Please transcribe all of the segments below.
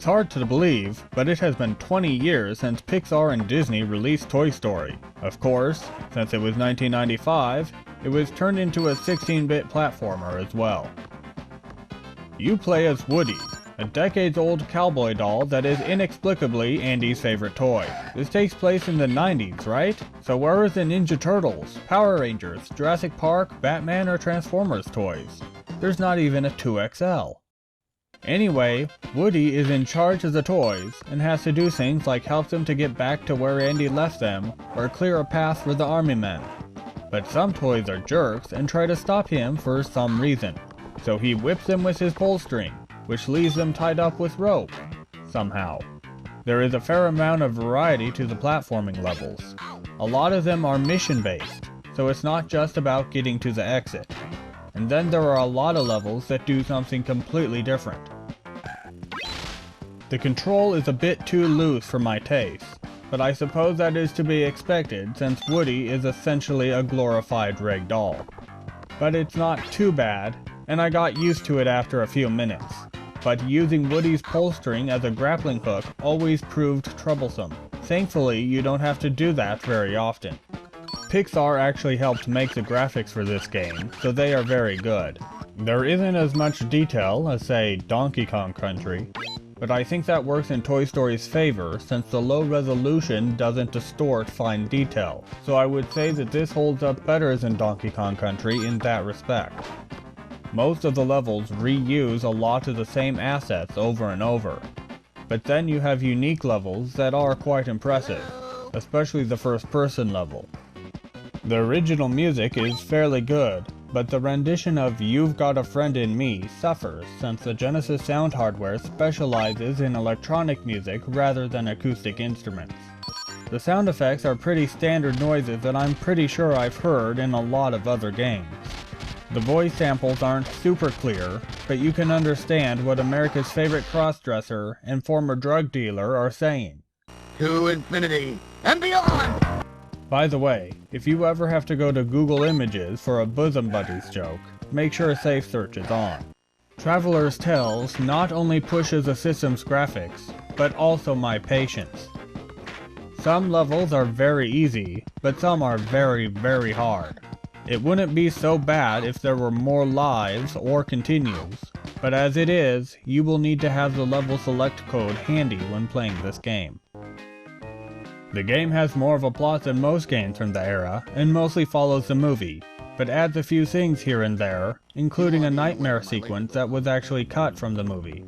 It's hard to believe, but it has been 20 years since Pixar and Disney released Toy Story. Of course, since it was 1995, it was turned into a 16-bit platformer as well. You play as Woody, a decades-old cowboy doll that is inexplicably Andy's favorite toy. This takes place in the 90s, right? So where are the Ninja Turtles, Power Rangers, Jurassic Park, Batman, or Transformers toys? There's not even a 2XL. Anyway, Woody is in charge of the toys, and has to do things like help them to get back to where Andy left them, or clear a path for the army men. But some toys are jerks and try to stop him for some reason, so he whips them with his pull string, which leaves them tied up with rope, somehow. There is a fair amount of variety to the platforming levels. A lot of them are mission-based, so it's not just about getting to the exit. And then there are a lot of levels that do something completely different. The control is a bit too loose for my taste, but I suppose that is to be expected since Woody is essentially a glorified rag doll. But it's not too bad, and I got used to it after a few minutes. But using Woody's pull string as a grappling hook always proved troublesome. Thankfully, you don't have to do that very often. Pixar actually helped make the graphics for this game, so they are very good. There isn't as much detail as, say, Donkey Kong Country, but I think that works in Toy Story's favor since the low resolution doesn't distort fine detail, so I would say that this holds up better than Donkey Kong Country in that respect. Most of the levels reuse a lot of the same assets over and over, but then you have unique levels that are quite impressive, especially the first-person level. The original music is fairly good, but the rendition of You've Got a Friend in Me suffers since the Genesis sound hardware specializes in electronic music rather than acoustic instruments. The sound effects are pretty standard noises that I'm pretty sure I've heard in a lot of other games. The voice samples aren't super clear, but you can understand what America's favorite crossdresser and former drug dealer are saying. To infinity and beyond! By the way, if you ever have to go to Google Images for a bosom buddies joke, make sure Safe Search is on. Traveler's Tales not only pushes the system's graphics, but also my patience. Some levels are very easy, but some are very, very hard. It wouldn't be so bad if there were more lives or continues, but as it is, you will need to have the level select code handy when playing this game. The game has more of a plot than most games from the era, and mostly follows the movie, but adds a few things here and there, including a nightmare sequence that was actually cut from the movie.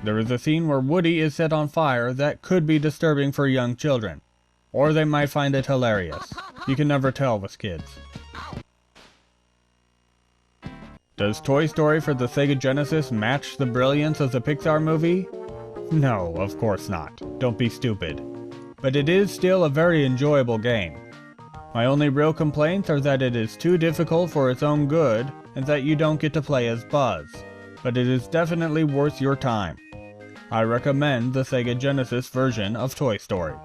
There is a scene where Woody is set on fire that could be disturbing for young children, or they might find it hilarious. You can never tell with kids. Does Toy Story for the Sega Genesis match the brilliance of the Pixar movie? No, of course not. Don't be stupid. But it is still a very enjoyable game. My only real complaints are that it is too difficult for its own good, and that you don't get to play as Buzz. But it is definitely worth your time. I recommend the Sega Genesis version of Toy Story.